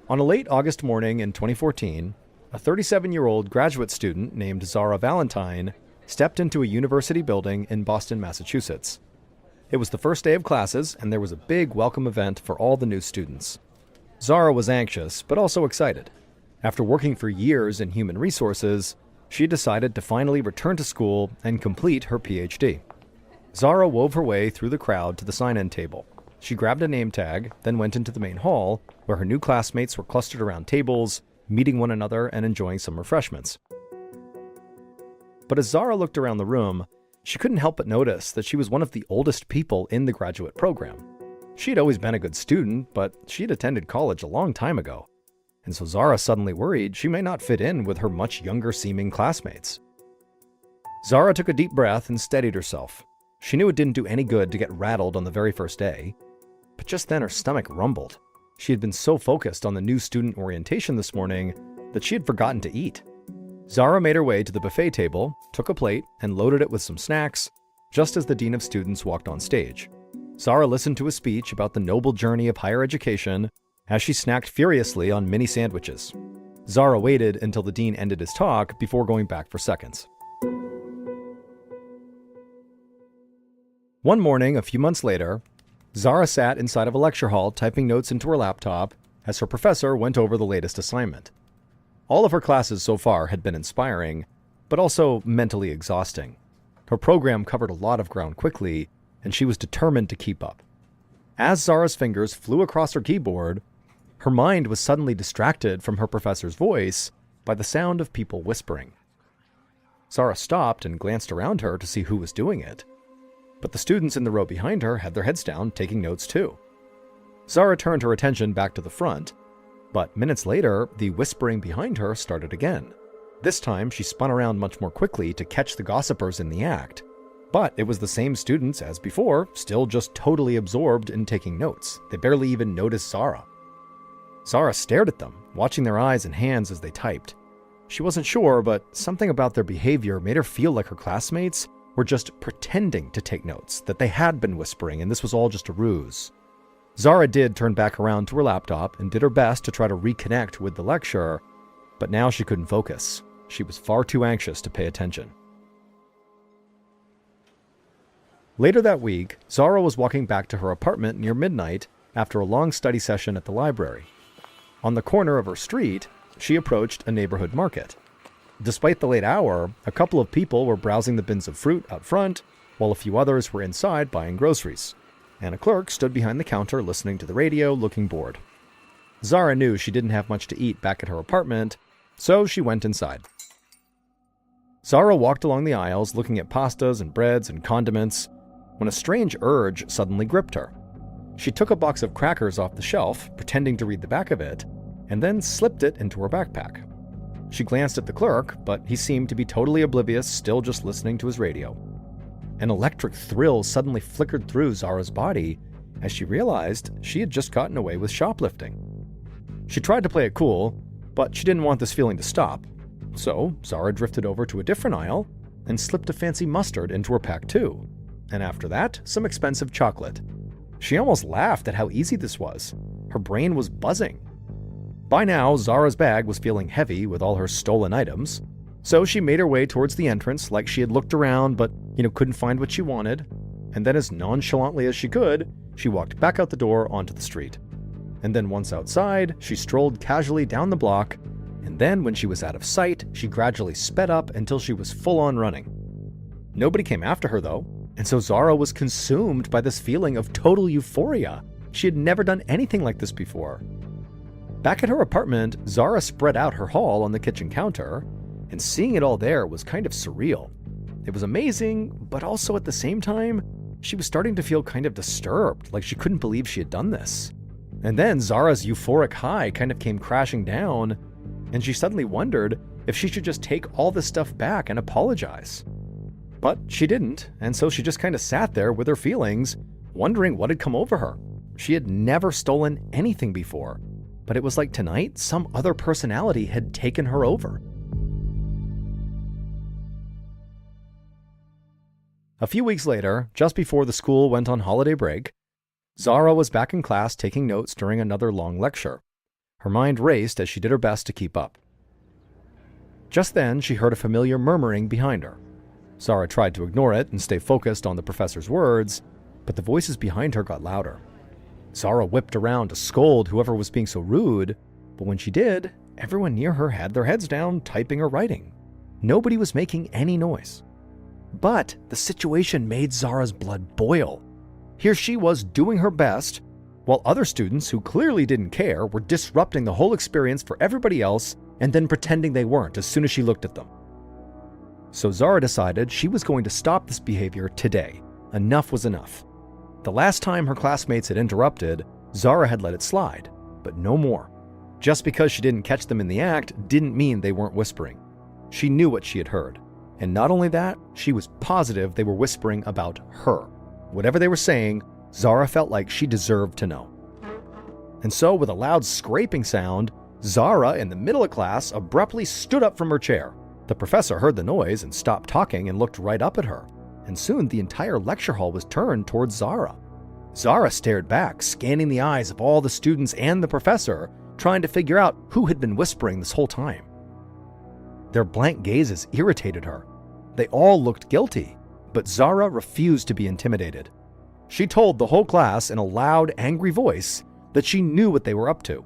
On a late August morning in 2014, a 37-year-old graduate student named Zara Valentine stepped into a university building in Boston, Massachusetts. It was the first day of classes, and there was a big welcome event for all the new students. Zara was anxious, but also excited. After working for years in human resources, she decided to finally return to school and complete her PhD. Zara wove her way through the crowd to the sign-in table. She grabbed a name tag, then went into the main hall, where her new classmates were clustered around tables, meeting one another and enjoying some refreshments. But as Zara looked around the room, she couldn't help but notice that she was one of the oldest people in the graduate program. She'd always been a good student, but she'd attended college a long time ago. And so Zara suddenly worried she may not fit in with her much younger-seeming classmates. Zara took a deep breath and steadied herself. She knew it didn't do any good to get rattled on the very first day. But just then her stomach rumbled. She had been so focused on the new student orientation this morning that she had forgotten to eat. Zara made her way to the buffet table, took a plate, and loaded it with some snacks, just as the Dean of Students walked on stage. Zara listened to a speech about the noble journey of higher education as she snacked furiously on mini sandwiches. Zara waited until the Dean ended his talk before going back for seconds. One morning, a few months later, Zara sat inside of a lecture hall typing notes into her laptop as her professor went over the latest assignment. All of her classes so far had been inspiring, but also mentally exhausting. Her program covered a lot of ground quickly, and she was determined to keep up. As Zara's fingers flew across her keyboard, her mind was suddenly distracted from her professor's voice by the sound of people whispering. Zara stopped and glanced around her to see who was doing it. But the students in the row behind her had their heads down, taking notes too. Zara turned her attention back to the front, but minutes later, the whispering behind her started again. This time, she spun around much more quickly to catch the gossipers in the act. But it was the same students as before, still just totally absorbed in taking notes. They barely even noticed Zara. Zara stared at them, watching their eyes and hands as they typed. She wasn't sure, but something about their behavior made her feel like her classmates were just pretending to take notes, that they had been whispering and this was all just a ruse. Zara did turn back around to her laptop and did her best to try to reconnect with the lecturer, but now she couldn't focus. She was far too anxious to pay attention. Later that week, Zara was walking back to her apartment near midnight after a long study session at the library. On the corner of her street, she approached a neighborhood market. Despite the late hour, a couple of people were browsing the bins of fruit out front, while a few others were inside buying groceries. And a clerk stood behind the counter listening to the radio, looking bored. Zara knew she didn't have much to eat back at her apartment, so she went inside. Zara walked along the aisles looking at pastas and breads and condiments when a strange urge suddenly gripped her. She took a box of crackers off the shelf, pretending to read the back of it, and then slipped it into her backpack. She glanced at the clerk, but he seemed to be totally oblivious, still just listening to his radio. An electric thrill suddenly flickered through Zara's body as she realized she had just gotten away with shoplifting. She tried to play it cool, but she didn't want this feeling to stop. So Zara drifted over to a different aisle and slipped a fancy mustard into her pack too. And after that, some expensive chocolate. She almost laughed at how easy this was. Her brain was buzzing. By now, Zara's bag was feeling heavy with all her stolen items, so she made her way towards the entrance like she had looked around but, couldn't find what she wanted, and then as nonchalantly as she could, she walked back out the door onto the street. And then once outside, she strolled casually down the block, and then when she was out of sight, she gradually sped up until she was full on running. Nobody came after her though, and so Zara was consumed by this feeling of total euphoria. She had never done anything like this before. Back at her apartment, Zara spread out her haul on the kitchen counter, and seeing it all there was kind of surreal. It was amazing, but also at the same time, she was starting to feel kind of disturbed, like she couldn't believe she had done this. And then Zara's euphoric high kind of came crashing down, and she suddenly wondered if she should just take all this stuff back and apologize. But she didn't, and so she just kind of sat there with her feelings, wondering what had come over her. She had never stolen anything before, but it was like tonight, some other personality had taken her over. A few weeks later, just before the school went on holiday break, Zara was back in class taking notes during another long lecture. Her mind raced as she did her best to keep up. Just then, she heard a familiar murmuring behind her. Zara tried to ignore it and stay focused on the professor's words, but the voices behind her got louder. Zara whipped around to scold whoever was being so rude, but when she did, everyone near her had their heads down, typing or writing. Nobody was making any noise. But the situation made Zara's blood boil. Here she was doing her best, while other students who clearly didn't care were disrupting the whole experience for everybody else and then pretending they weren't as soon as she looked at them. So Zara decided she was going to stop this behavior today. Enough was enough. The last time her classmates had interrupted, Zara had let it slide, but no more. Just because she didn't catch them in the act didn't mean they weren't whispering. She knew what she had heard. And not only that, she was positive they were whispering about her. Whatever they were saying, Zara felt like she deserved to know. And so, with a loud scraping sound, Zara, in the middle of class, abruptly stood up from her chair. The professor heard the noise and stopped talking and looked right up at her. And soon the entire lecture hall was turned towards Zara. Zara stared back, scanning the eyes of all the students and the professor, trying to figure out who had been whispering this whole time. Their blank gazes irritated her. They all looked guilty, but Zara refused to be intimidated. She told the whole class in a loud, angry voice that she knew what they were up to.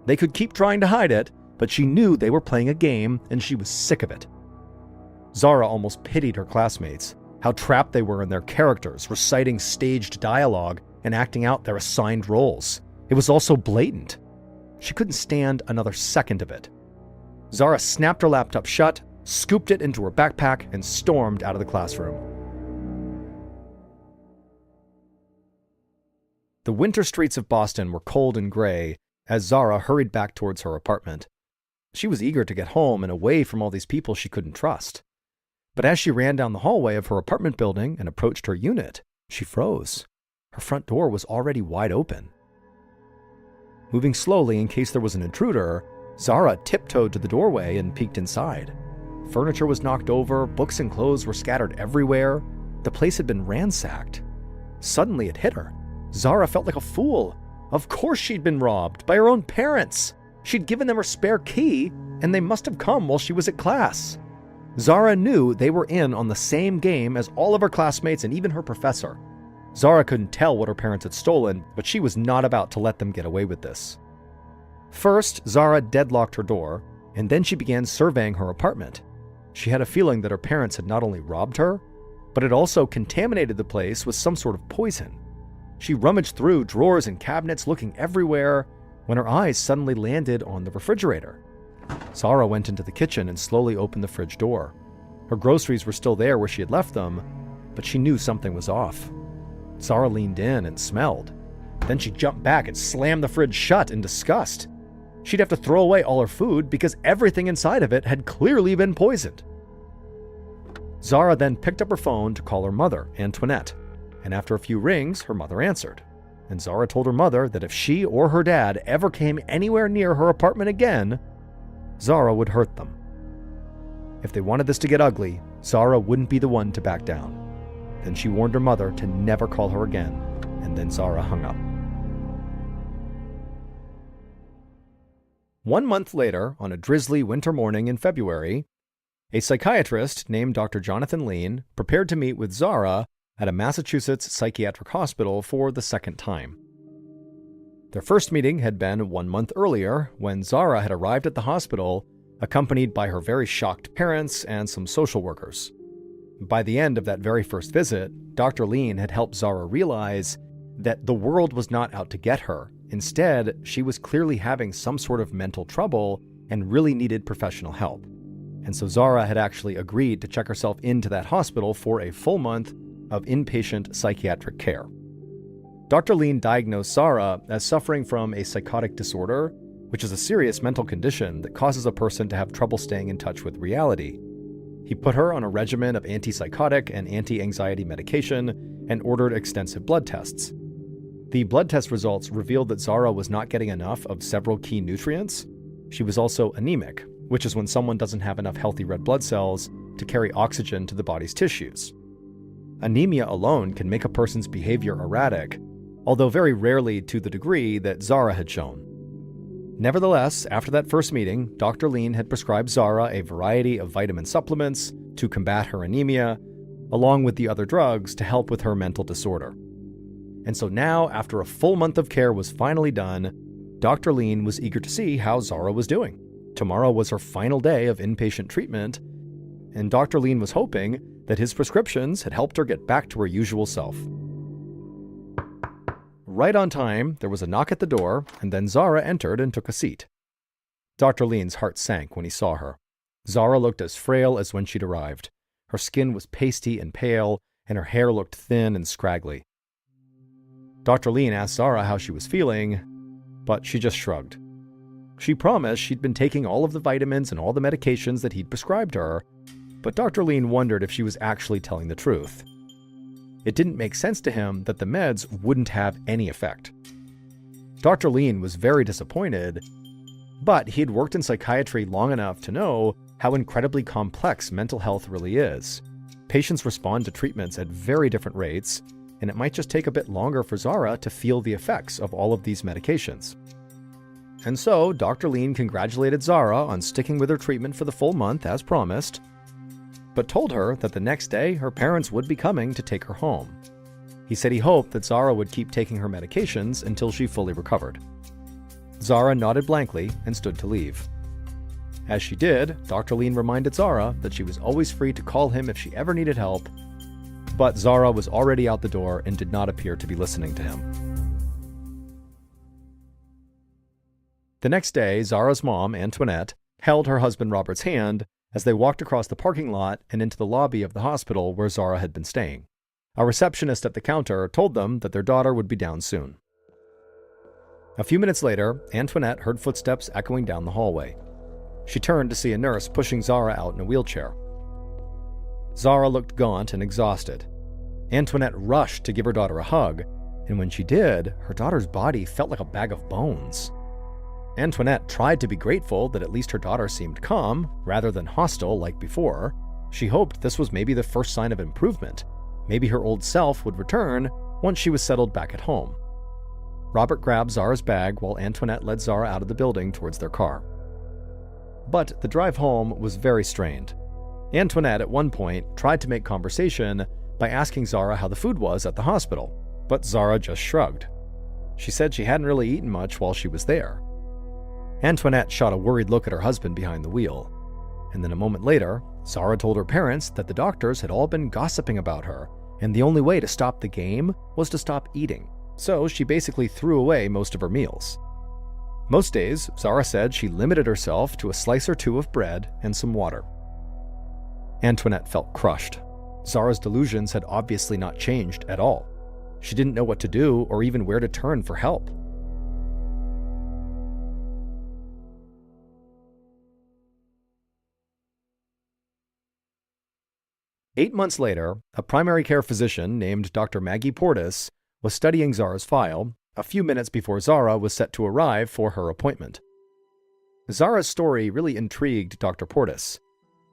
They could keep trying to hide it, but she knew they were playing a game and she was sick of it. Zara almost pitied her classmates, how trapped they were in their characters, reciting staged dialogue and acting out their assigned roles. It was all so blatant. She couldn't stand another second of it. Zara snapped her laptop shut, scooped it into her backpack, and stormed out of the classroom. The winter streets of Boston were cold and gray as Zara hurried back towards her apartment. She was eager to get home and away from all these people she couldn't trust. But as she ran down the hallway of her apartment building and approached her unit, she froze. Her front door was already wide open. Moving slowly in case there was an intruder, Zara tiptoed to the doorway and peeked inside. Furniture was knocked over, books and clothes were scattered everywhere. The place had been ransacked. Suddenly it hit her. Zara felt like a fool. Of course she'd been robbed by her own parents. She'd given them her spare key, and they must have come while she was at class. Zara knew they were in on the same game as all of her classmates and even her professor. Zara couldn't tell what her parents had stolen, but she was not about to let them get away with this. First, Zara deadlocked her door, and then she began surveying her apartment. She had a feeling that her parents had not only robbed her, but had also contaminated the place with some sort of poison. She rummaged through drawers and cabinets, looking everywhere, when her eyes suddenly landed on the refrigerator. Zara went into the kitchen and slowly opened the fridge door. Her groceries were still there where she had left them, but she knew something was off. Zara leaned in and smelled. Then she jumped back and slammed the fridge shut in disgust. She'd have to throw away all her food because everything inside of it had clearly been poisoned. Zara then picked up her phone to call her mother, Antoinette, and after a few rings, her mother answered. And Zara told her mother that if she or her dad ever came anywhere near her apartment again, Zara would hurt them. If they wanted this to get ugly, Zara wouldn't be the one to back down. Then she warned her mother to never call her again, and then Zara hung up. 1 month later, on a drizzly winter morning in February, a psychiatrist named Dr. Jonathan Lean prepared to meet with Zara at a Massachusetts psychiatric hospital for the second time. Their first meeting had been 1 month earlier when Zara had arrived at the hospital, accompanied by her very shocked parents and some social workers. By the end of that very first visit, Dr. Lean had helped Zara realize that the world was not out to get her. Instead, she was clearly having some sort of mental trouble and really needed professional help. And so Zara had actually agreed to check herself into that hospital for a full month of inpatient psychiatric care. Dr. Lean diagnosed Zara as suffering from a psychotic disorder, which is a serious mental condition that causes a person to have trouble staying in touch with reality. He put her on a regimen of antipsychotic and anti-anxiety medication and ordered extensive blood tests. The blood test results revealed that Zara was not getting enough of several key nutrients. She was also anemic, which is when someone doesn't have enough healthy red blood cells to carry oxygen to the body's tissues. Anemia alone can make a person's behavior erratic, although very rarely to the degree that Zara had shown. Nevertheless, after that first meeting, Dr. Lean had prescribed Zara a variety of vitamin supplements to combat her anemia, along with the other drugs to help with her mental disorder. And so now, after a full month of care was finally done, Dr. Lean was eager to see how Zara was doing. Tomorrow was her final day of inpatient treatment, and Dr. Lean was hoping that his prescriptions had helped her get back to her usual self. Right on time, there was a knock at the door, and then Zara entered and took a seat. Dr. Lean's heart sank when he saw her. Zara looked as frail as when she'd arrived. Her skin was pasty and pale, and her hair looked thin and scraggly. Dr. Lean asked Zara how she was feeling, but she just shrugged. She promised she'd been taking all of the vitamins and all the medications that he'd prescribed her, but Dr. Lean wondered if she was actually telling the truth. It didn't make sense to him that the meds wouldn't have any effect. Dr. Lean was very disappointed, but he had worked in psychiatry long enough to know how incredibly complex mental health really is. Patients respond to treatments at very different rates, and it might just take a bit longer for Zara to feel the effects of all of these medications. And so, Dr. Lean congratulated Zara on sticking with her treatment for the full month as promised, but told her that the next day her parents would be coming to take her home. He said he hoped that Zara would keep taking her medications until she fully recovered. Zara nodded blankly and stood to leave. As she did, Dr. Lean reminded Zara that she was always free to call him if she ever needed help, but Zara was already out the door and did not appear to be listening to him. The next day, Zara's mom, Antoinette, held her husband Robert's hand as they walked across the parking lot and into the lobby of the hospital where Zara had been staying. A receptionist at the counter told them that their daughter would be down soon. A few minutes later, Antoinette heard footsteps echoing down the hallway. She turned to see a nurse pushing Zara out in a wheelchair. Zara looked gaunt and exhausted. Antoinette rushed to give her daughter a hug, and when she did, her daughter's body felt like a bag of bones. Antoinette tried to be grateful that at least her daughter seemed calm, rather than hostile like before. She hoped this was maybe the first sign of improvement. Maybe her old self would return once she was settled back at home. Robert grabbed Zara's bag while Antoinette led Zara out of the building towards their car. But the drive home was very strained. Antoinette, at one point, tried to make conversation by asking Zara how the food was at the hospital, but Zara just shrugged. She said she hadn't really eaten much while she was there. Antoinette shot a worried look at her husband behind the wheel, and then a moment later, Zara told her parents that the doctors had all been gossiping about her, and the only way to stop the game was to stop eating, so she basically threw away most of her meals. Most days, Zara said she limited herself to a slice or two of bread and some water. Antoinette felt crushed. Zara's delusions had obviously not changed at all. She didn't know what to do or even where to turn for help. Eight months later, a primary care physician named Dr. Maggie Portis was studying Zara's file a few minutes before Zara was set to arrive for her appointment. Zara's story really intrigued Dr. Portis.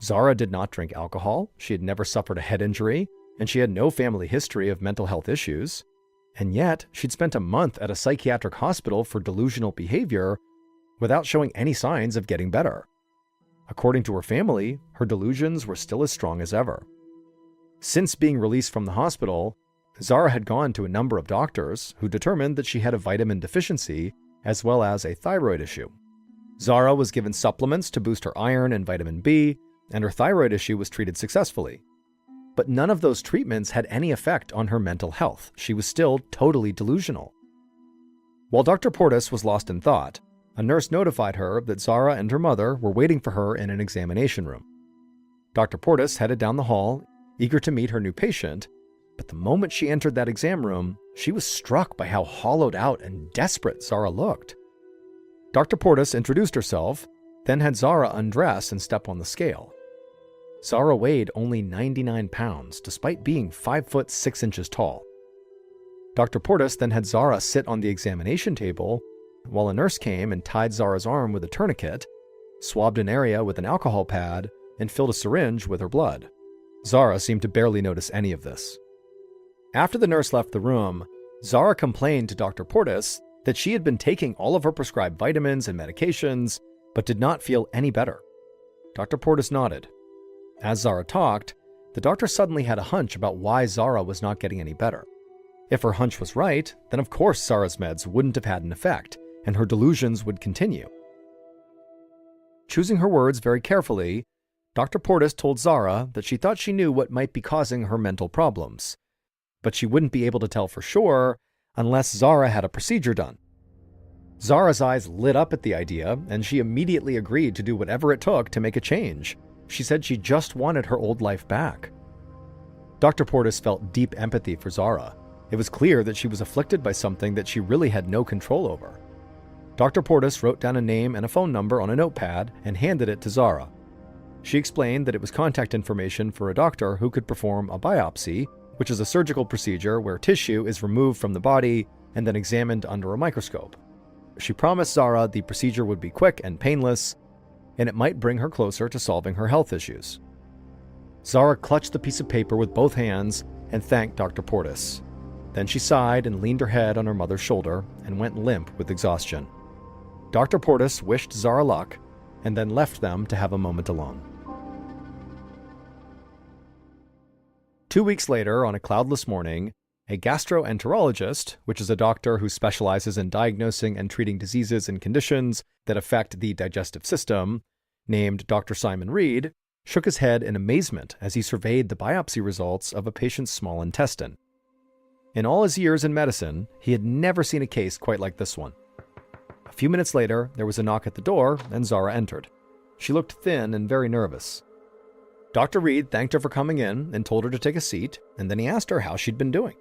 Zara did not drink alcohol, she had never suffered a head injury, and she had no family history of mental health issues. And yet, she'd spent a month at a psychiatric hospital for delusional behavior without showing any signs of getting better. According to her family, her delusions were still as strong as ever. Since being released from the hospital, Zara had gone to a number of doctors who determined that she had a vitamin deficiency as well as a thyroid issue. Zara was given supplements to boost her iron and vitamin B, and her thyroid issue was treated successfully. But none of those treatments had any effect on her mental health. She was still totally delusional. While Dr. Portis was lost in thought, a nurse notified her that Zara and her mother were waiting for her in an examination room. Dr. Portis headed down the hall, eager to meet her new patient, but the moment she entered that exam room, she was struck by how hollowed out and desperate Zara looked. Dr. Portis introduced herself, then had Zara undress and step on the scale. Zara weighed only 99 pounds, despite being 5 foot 6 inches tall. Dr. Portis then had Zara sit on the examination table, while a nurse came and tied Zara's arm with a tourniquet, swabbed an area with an alcohol pad, and filled a syringe with her blood. Zara seemed to barely notice any of this. After the nurse left the room, Zara complained to Dr. Portis that she had been taking all of her prescribed vitamins and medications, but did not feel any better. Dr. Portis nodded. As Zara talked, the doctor suddenly had a hunch about why Zara was not getting any better. If her hunch was right, then of course Zara's meds wouldn't have had an effect, and her delusions would continue. Choosing her words very carefully, Dr. Portis told Zara that she thought she knew what might be causing her mental problems, but she wouldn't be able to tell for sure unless Zara had a procedure done. Zara's eyes lit up at the idea, and she immediately agreed to do whatever it took to make a change. She said she just wanted her old life back. Dr. Portis felt deep empathy for Zara. It was clear that she was afflicted by something that she really had no control over. Dr. Portis wrote down a name and a phone number on a notepad and handed it to Zara. She explained that it was contact information for a doctor who could perform a biopsy, which is a surgical procedure where tissue is removed from the body and then examined under a microscope. She promised Zara the procedure would be quick and painless, and it might bring her closer to solving her health issues. Zara clutched the piece of paper with both hands and thanked Dr. Portis. Then she sighed and leaned her head on her mother's shoulder and went limp with exhaustion. Dr. Portis wished Zara luck and then left them to have a moment alone. 2 weeks later, on a cloudless morning, a gastroenterologist, which is a doctor who specializes in diagnosing and treating diseases and conditions that affect the digestive system, named Dr. Simon Reed, shook his head in amazement as he surveyed the biopsy results of a patient's small intestine. In all his years in medicine, he had never seen a case quite like this one. A few minutes later, there was a knock at the door, and Zara entered. She looked thin and very nervous. Dr. Reed thanked her for coming in and told her to take a seat, and then he asked her how she'd been doing.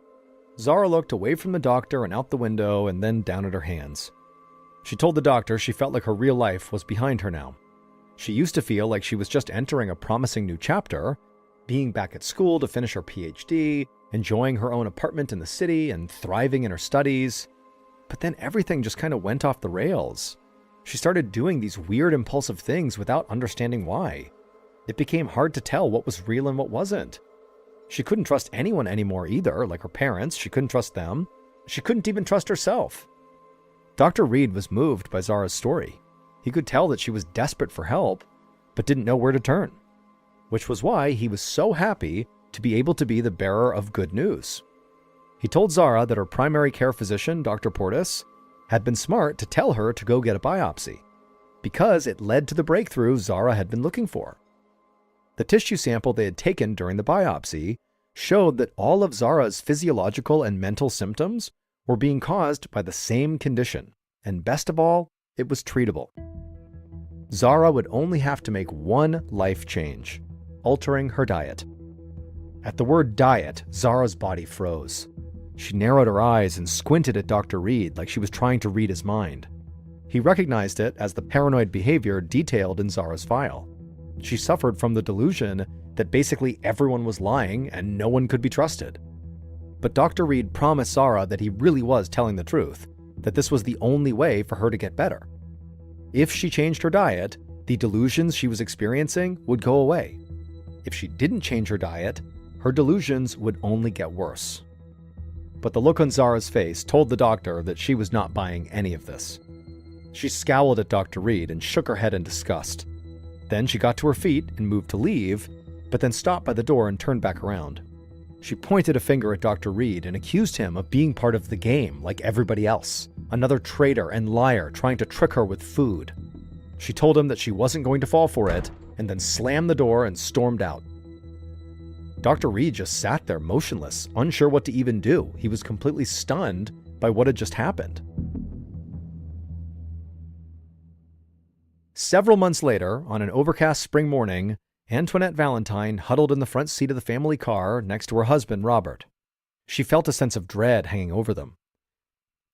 Zara looked away from the doctor and out the window and then down at her hands. She told the doctor she felt like her real life was behind her now. She used to feel like she was just entering a promising new chapter, being back at school to finish her PhD, enjoying her own apartment in the city, and thriving in her studies. But then everything just kind of went off the rails. She started doing these weird impulsive things without understanding why. It became hard to tell what was real and what wasn't. She couldn't trust anyone anymore either, like her parents. She couldn't trust them. She couldn't even trust herself. Dr. Reed was moved by Zara's story. He could tell that she was desperate for help, but didn't know where to turn, which was why he was so happy to be able to be the bearer of good news. He told Zara that her primary care physician, Dr. Portis, had been smart to tell her to go get a biopsy, because it led to the breakthrough Zara had been looking for. The tissue sample they had taken during the biopsy showed that all of Zara's physiological and mental symptoms were being caused by the same condition, and best of all, it was treatable. Zara would only have to make one life change, altering her diet. At the word diet, Zara's body froze. She narrowed her eyes and squinted at Dr. Reed like she was trying to read his mind. He recognized it as the paranoid behavior detailed in Zara's file. She suffered from the delusion that basically everyone was lying and no one could be trusted. But Dr. Reed promised Zara that he really was telling the truth, that this was the only way for her to get better. If she changed her diet, the delusions she was experiencing would go away. If she didn't change her diet, her delusions would only get worse. But the look on Zara's face told the doctor that she was not buying any of this. She scowled at Dr. Reed and shook her head in disgust. Then she got to her feet and moved to leave, but then stopped by the door and turned back around. She pointed a finger at Dr. Reed and accused him of being part of the game like everybody else, another traitor and liar trying to trick her with food. She told him that she wasn't going to fall for it, and then slammed the door and stormed out. Dr. Reed just sat there motionless, unsure what to even do. He was completely stunned by what had just happened. Several months later, on an overcast spring morning, Antoinette Valentine huddled in the front seat of the family car next to her husband, Robert. She felt a sense of dread hanging over them.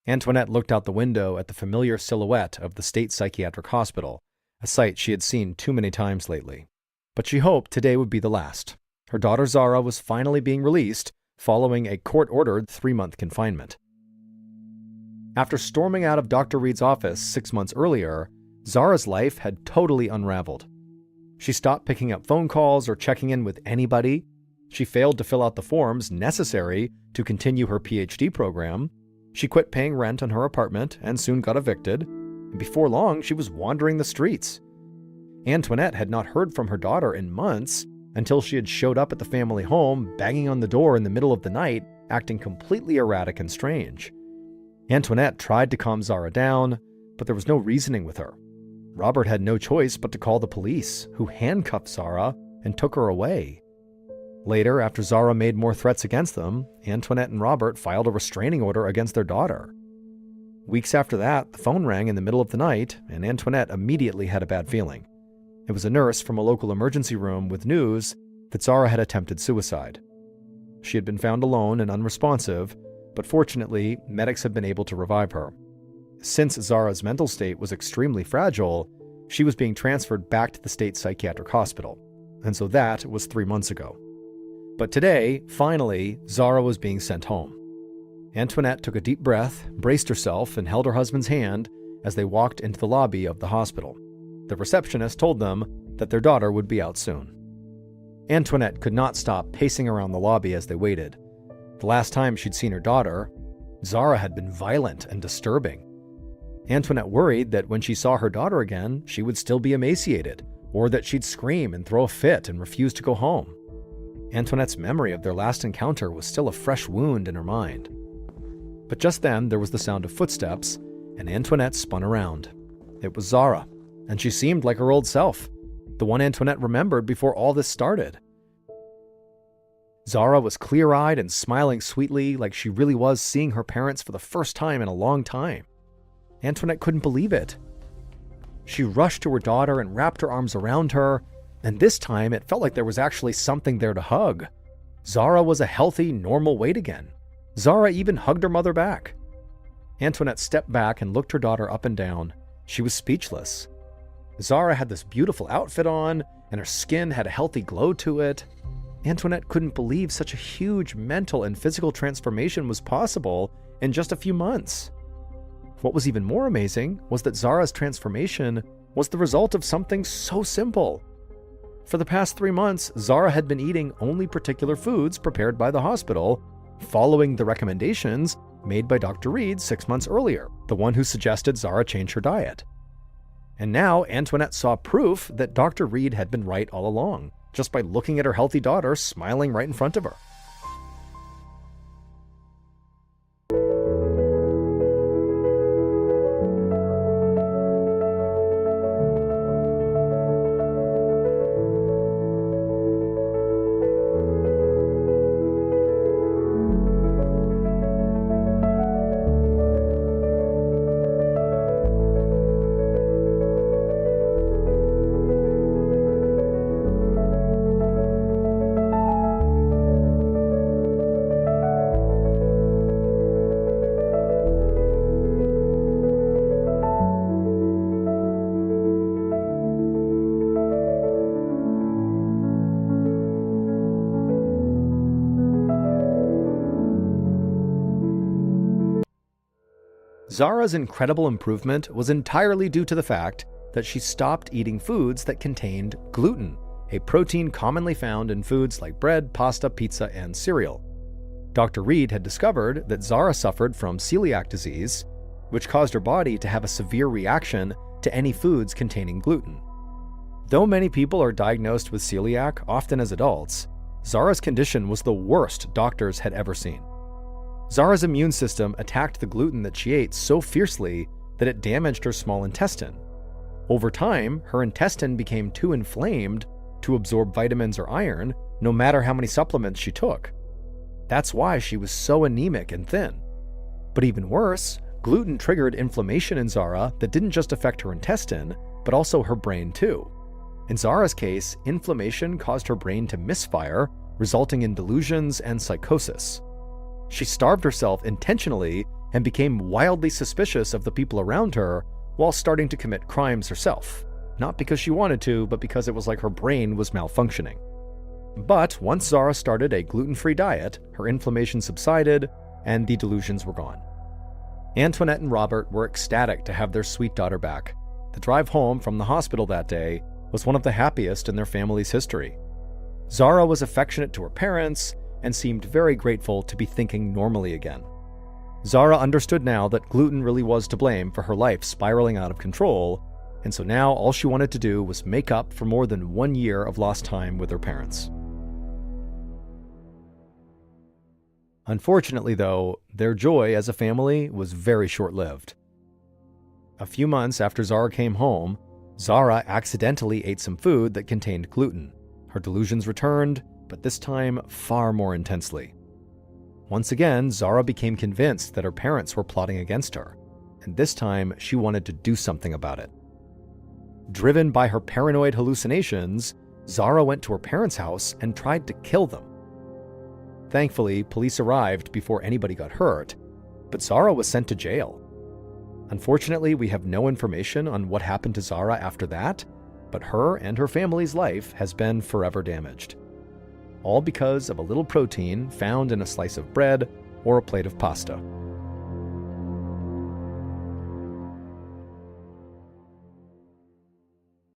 Antoinette looked out the window at the familiar silhouette of the State Psychiatric Hospital, a sight she had seen too many times lately. But she hoped today would be the last. Her daughter Zara was finally being released following a court-ordered 3-month confinement. After storming out of Dr. Reed's office 6 months earlier, Zara's life had totally unraveled. She stopped picking up phone calls or checking in with anybody. She failed to fill out the forms necessary to continue her PhD program. She quit paying rent on her apartment and soon got evicted, and before long she was wandering the streets. Antoinette had not heard from her daughter in months until she had showed up at the family home, banging on the door in the middle of the night, acting completely erratic and strange. Antoinette tried to calm Zara down, but there was no reasoning with her. Robert had no choice but to call the police, who handcuffed Zara and took her away. Later, after Zara made more threats against them, Antoinette and Robert filed a restraining order against their daughter. Weeks after that, the phone rang in the middle of the night, and Antoinette immediately had a bad feeling. It was a nurse from a local emergency room with news that Zara had attempted suicide. She had been found alone and unresponsive, but fortunately, medics had been able to revive her. Since Zara's mental state was extremely fragile, she was being transferred back to the state psychiatric hospital, and so that was 3 months ago. But today, finally, Zara was being sent home. Antoinette took a deep breath, braced herself, and held her husband's hand as they walked into the lobby of the hospital. The receptionist told them that their daughter would be out soon. Antoinette could not stop pacing around the lobby as they waited. The last time she'd seen her daughter, Zara had been violent and disturbing. Antoinette worried that when she saw her daughter again, she would still be emaciated, or that she'd scream and throw a fit and refuse to go home. Antoinette's memory of their last encounter was still a fresh wound in her mind. But just then, there was the sound of footsteps, and Antoinette spun around. It was Zara, and she seemed like her old self, the one Antoinette remembered before all this started. Zara was clear-eyed and smiling sweetly, like she really was seeing her parents for the first time in a long time. Antoinette couldn't believe it. She rushed to her daughter and wrapped her arms around her, and this time it felt like there was actually something there to hug. Zara was a healthy, normal weight again. Zara even hugged her mother back. Antoinette stepped back and looked her daughter up and down. She was speechless. Zara had this beautiful outfit on, and her skin had a healthy glow to it. Antoinette couldn't believe such a huge mental and physical transformation was possible in just a few months. What was even more amazing was that Zara's transformation was the result of something so simple. For the past 3 months, Zara had been eating only particular foods prepared by the hospital, following the recommendations made by Dr. Reed 6 months earlier, the one who suggested Zara change her diet. And now Antoinette saw proof that Dr. Reed had been right all along, just by looking at her healthy daughter smiling right in front of her. Zara's incredible improvement was entirely due to the fact that she stopped eating foods that contained gluten, a protein commonly found in foods like bread, pasta, pizza, and cereal. Dr. Reed had discovered that Zara suffered from celiac disease, which caused her body to have a severe reaction to any foods containing gluten. Though many people are diagnosed with celiac, often as adults, Zara's condition was the worst doctors had ever seen. Zara's immune system attacked the gluten that she ate so fiercely that it damaged her small intestine. Over time, her intestine became too inflamed to absorb vitamins or iron, no matter how many supplements she took. That's why she was so anemic and thin. But even worse, gluten triggered inflammation in Zara that didn't just affect her intestine, but also her brain too. In Zara's case, inflammation caused her brain to misfire, resulting in delusions and psychosis. She starved herself intentionally and became wildly suspicious of the people around her while starting to commit crimes herself. Not because she wanted to, but because it was like her brain was malfunctioning. But once Zara started a gluten-free diet, her inflammation subsided and the delusions were gone. Antoinette and Robert were ecstatic to have their sweet daughter back. The drive home from the hospital that day was one of the happiest in their family's history. Zara was affectionate to her parents and seemed very grateful to be thinking normally again. Zara understood now that gluten really was to blame for her life spiraling out of control, and so now all she wanted to do was make up for more than 1 year of lost time with her parents. Unfortunately, though, their joy as a family was very short-lived. A few months after Zara came home, Zara accidentally ate some food that contained gluten. Her delusions returned, but this time far more intensely. Once again, Zara became convinced that her parents were plotting against her, and this time she wanted to do something about it. Driven by her paranoid hallucinations, Zara went to her parents' house and tried to kill them. Thankfully, police arrived before anybody got hurt, but Zara was sent to jail. Unfortunately, we have no information on what happened to Zara after that, but her and her family's life has been forever damaged. All because of a little protein found in a slice of bread or a plate of pasta.